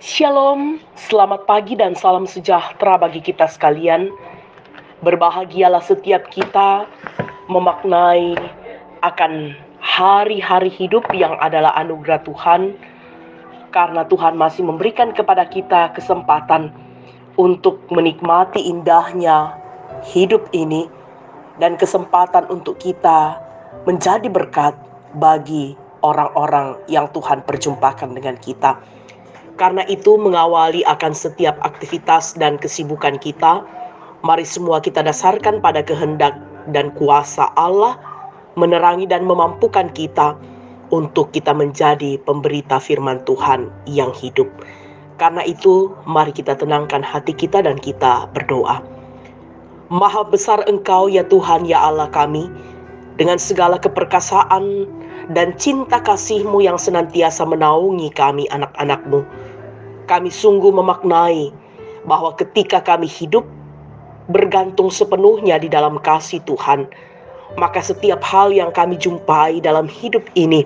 Shalom, selamat pagi dan salam sejahtera bagi kita sekalian. Berbahagialah setiap kita memaknai akan hari-hari hidup yang adalah anugerah Tuhan, karena Tuhan masih memberikan kepada kita kesempatan untuk menikmati indahnya hidup ini dan kesempatan untuk kita menjadi berkat bagi orang-orang yang Tuhan perjumpakan dengan kita. Karena itu, mengawali akan setiap aktivitas dan kesibukan kita, mari semua kita dasarkan pada kehendak dan kuasa Allah menerangi dan memampukan kita untuk kita menjadi pemberita firman Tuhan yang hidup. Karena itu, mari kita tenangkan hati kita dan kita berdoa. Maha besar Engkau ya Tuhan ya Allah kami, dengan segala keperkasaan dan cinta kasih-Mu yang senantiasa menaungi kami anak-anak-Mu. Kami sungguh memaknai bahwa ketika kami hidup bergantung sepenuhnya di dalam kasih Tuhan, maka setiap hal yang kami jumpai dalam hidup ini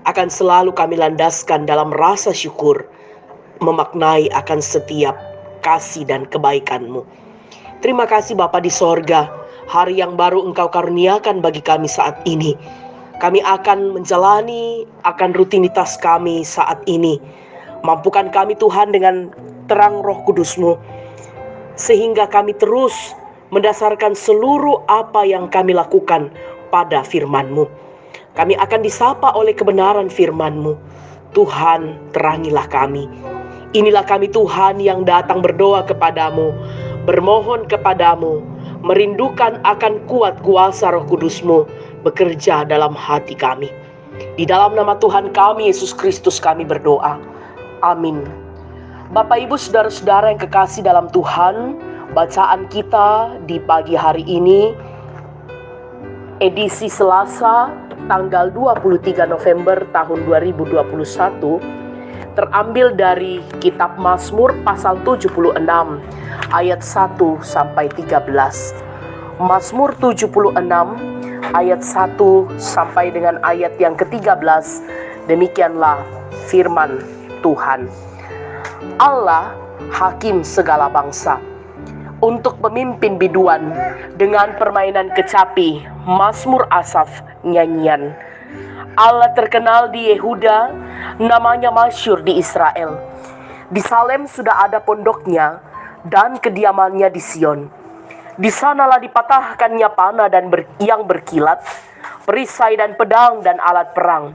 akan selalu kami landaskan dalam rasa syukur, memaknai akan setiap kasih dan kebaikan-Mu. Terima kasih Bapa di sorga, hari yang baru Engkau karuniakan bagi kami saat ini. Kami akan menjalani akan rutinitas kami saat ini. Mampukan kami Tuhan dengan terang Roh Kudus-Mu, sehingga kami terus mendasarkan seluruh apa yang kami lakukan pada firman-Mu. Kami akan disapa oleh kebenaran firman-Mu. Tuhan, terangilah kami. Inilah kami Tuhan yang datang berdoa kepadamu, bermohon kepadamu, merindukan akan kuat kuasa Roh Kudus-Mu bekerja dalam hati kami. Di dalam nama Tuhan kami, Yesus Kristus, kami berdoa. Amin. Bapak Ibu saudara-saudara yang kekasih dalam Tuhan, bacaan kita di pagi hari ini, edisi Selasa, tanggal 23 November tahun 2021, terambil dari kitab Mazmur pasal 76, ayat 1 sampai 13. Mazmur 76, ayat 1 sampai dengan ayat yang ke-13, demikianlah firman Tuhan. Allah hakim segala bangsa, untuk pemimpin biduan dengan permainan kecapi, Mazmur Asaf nyanyian. Allah terkenal di Yehuda, namanya masyhur di Israel. Di Salem sudah ada pondoknya dan kediamannya di Sion. Di sanalah dipatahkannya panah dan yang berkilat, perisai dan pedang dan alat perang.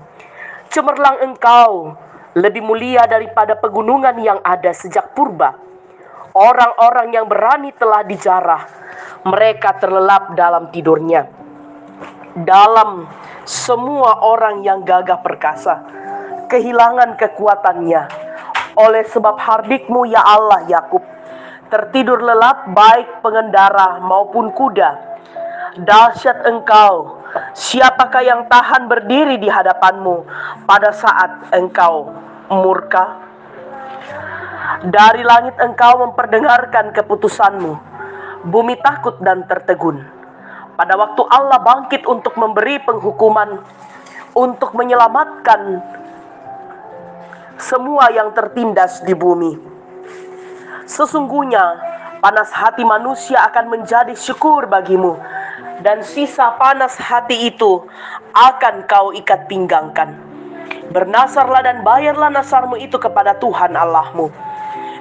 Cemerlang Engkau, lebih mulia daripada pegunungan yang ada sejak purba. Orang-orang yang berani telah dijarah, mereka terlelap dalam tidurnya. Dalam semua orang yang gagah perkasa, kehilangan kekuatannya. Oleh sebab hardik-Mu ya Allah Yakub, tertidur lelap baik pengendara maupun kuda. Dahsyat Engkau, siapakah yang tahan berdiri di hadapan-Mu pada saat Engkau murka? Dari langit Engkau memperdengarkan keputusan-Mu, bumi takut dan tertegun. Pada waktu Allah bangkit untuk memberi penghukuman, untuk menyelamatkan semua yang tertindas di bumi. Sesungguhnya panas hati manusia akan menjadi syukur bagi-Mu, dan sisa panas hati itu akan Kau ikat pinggangkan. Bernasarlah dan bayarlah nasar-Mu itu kepada Tuhan Allah-Mu.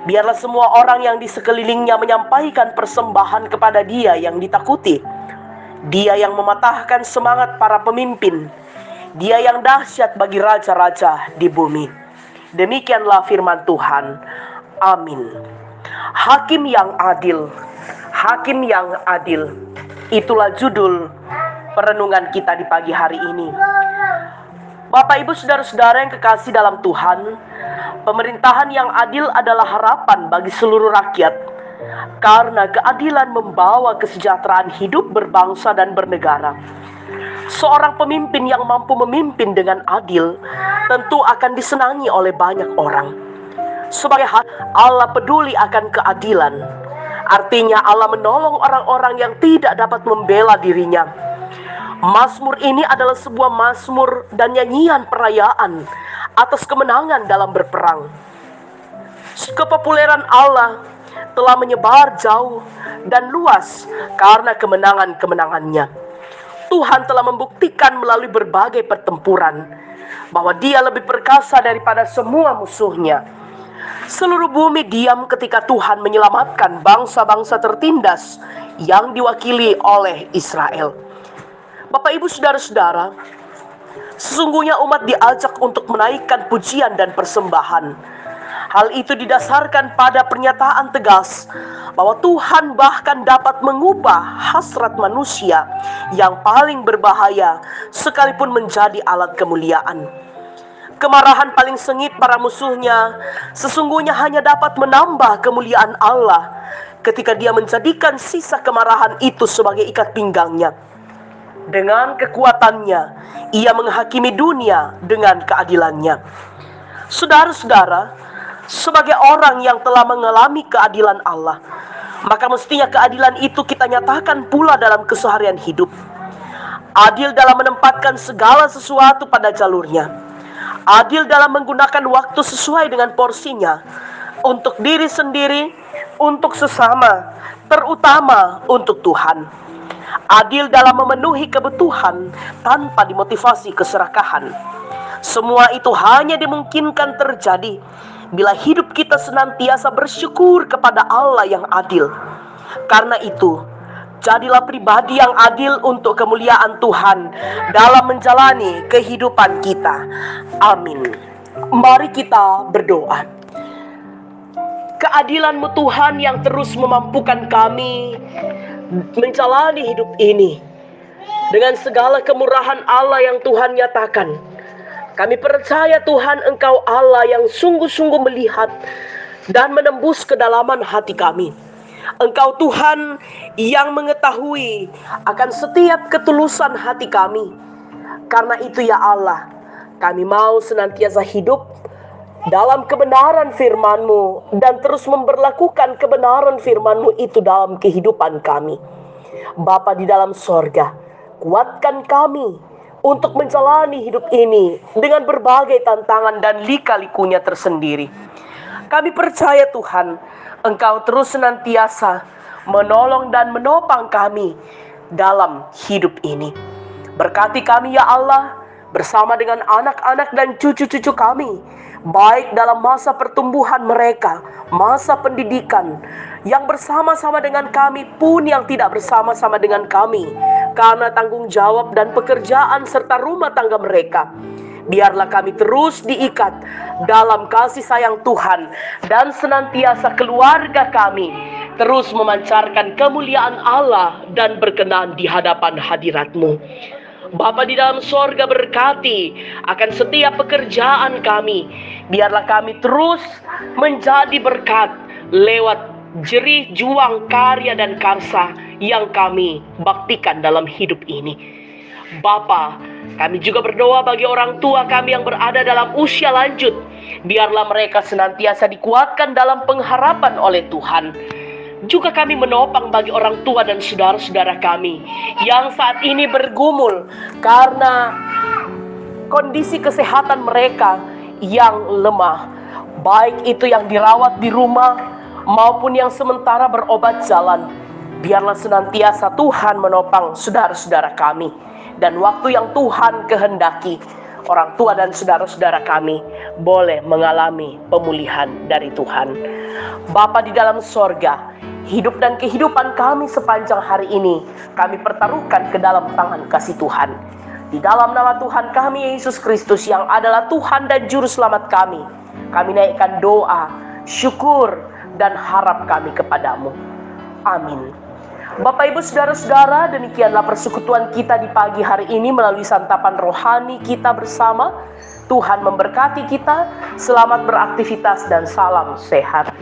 Biarlah semua orang yang di sekelilingnya menyampaikan persembahan kepada Dia yang ditakuti. Dia yang mematahkan semangat para pemimpin. Dia yang dahsyat bagi raja-raja di bumi. Demikianlah firman Tuhan. Amin. Hakim yang adil, hakim yang adil. Itulah judul perenungan kita di pagi hari ini. Bapak Ibu saudara-saudara yang kekasih dalam Tuhan, pemerintahan yang adil adalah harapan bagi seluruh rakyat. Karena keadilan membawa kesejahteraan hidup berbangsa dan bernegara. Seorang pemimpin yang mampu memimpin dengan adil tentu akan disenangi oleh banyak orang. Sebagai Allah peduli akan keadilan. Artinya Allah menolong orang-orang yang tidak dapat membela dirinya. Mazmur ini adalah sebuah mazmur dan nyanyian perayaan atas kemenangan dalam berperang. Kepopuleran Allah telah menyebar jauh dan luas karena kemenangan-kemenangannya. Tuhan telah membuktikan melalui berbagai pertempuran bahwa Dia lebih perkasa daripada semua musuhnya. Seluruh bumi diam ketika Tuhan menyelamatkan bangsa-bangsa tertindas yang diwakili oleh Israel. Bapak, Ibu, saudara-saudara, sesungguhnya umat diajak untuk menaikkan pujian dan persembahan. Hal itu didasarkan pada pernyataan tegas bahwa Tuhan bahkan dapat mengubah hasrat manusia yang paling berbahaya sekalipun menjadi alat kemuliaan. Kemarahan paling sengit para musuhnya sesungguhnya hanya dapat menambah kemuliaan Allah ketika Dia menjadikan sisa kemarahan itu sebagai ikat pinggangnya. Dengan kekuatannya, Ia menghakimi dunia dengan keadilannya. Saudara-saudara, sebagai orang yang telah mengalami keadilan Allah, maka mestinya keadilan itu kita nyatakan pula dalam keseharian hidup. Adil dalam menempatkan segala sesuatu pada jalurnya. Adil dalam menggunakan waktu sesuai dengan porsinya, untuk diri sendiri, untuk sesama, terutama untuk Tuhan. Adil dalam memenuhi kebutuhan tanpa dimotivasi keserakahan. Semua itu hanya dimungkinkan terjadi bila hidup kita senantiasa bersyukur kepada Allah yang adil. Karena itu, jadilah pribadi yang adil untuk kemuliaan Tuhan dalam menjalani kehidupan kita. Amin. Mari kita berdoa. Keadilan-Mu Tuhan yang terus memampukan kami menjalani hidup ini dengan segala kemurahan Allah yang Tuhan nyatakan. Kami percaya Tuhan, Engkau Allah yang sungguh-sungguh melihat dan menembus kedalaman hati kami. Engkau Tuhan yang mengetahui akan setiap ketulusan hati kami. Karena itu ya Allah, kami mau senantiasa hidup dalam kebenaran firman-Mu dan terus memberlakukan kebenaran firman-Mu itu dalam kehidupan kami. Bapa di dalam sorga, kuatkan kami untuk menjalani hidup ini dengan berbagai tantangan dan lika-likunya tersendiri. Kami percaya Tuhan, Engkau terus senantiasa menolong dan menopang kami dalam hidup ini. Berkati kami ya Allah, bersama dengan anak-anak dan cucu-cucu kami, baik dalam masa pertumbuhan mereka, masa pendidikan, yang bersama-sama dengan kami pun yang tidak bersama-sama dengan kami, karena tanggung jawab dan pekerjaan serta rumah tangga mereka. Biarlah kami terus diikat dalam kasih sayang Tuhan, dan senantiasa keluarga kami terus memancarkan kemuliaan Allah dan berkenan di hadapan hadirat-Mu. Bapa di dalam sorga, berkati akan setiap pekerjaan kami. Biarlah kami terus menjadi berkat lewat jerih juang karya dan karsa yang kami baktikan dalam hidup ini. Bapa, kami juga berdoa bagi orang tua kami yang berada dalam usia lanjut. Biarlah mereka senantiasa dikuatkan dalam pengharapan oleh Tuhan. Juga kami menopang bagi orang tua dan saudara-saudara kami yang saat ini bergumul karena kondisi kesehatan mereka yang lemah, baik itu yang dirawat di rumah maupun yang sementara berobat jalan. Biarlah senantiasa Tuhan menopang saudara-saudara kami, dan waktu yang Tuhan kehendaki, orang tua dan saudara-saudara kami boleh mengalami pemulihan dari Tuhan. Bapa di dalam sorga, hidup dan kehidupan kami sepanjang hari ini kami pertaruhkan ke dalam tangan kasih Tuhan. Di dalam nama Tuhan kami Yesus Kristus yang adalah Tuhan dan Juru Selamat kami naikkan doa, syukur, dan harap kami kepadamu. Amin. Bapak, Ibu, saudara-saudara, demikianlah persekutuan kita di pagi hari ini melalui santapan rohani kita bersama. Tuhan memberkati kita. Selamat beraktivitas dan salam sehat.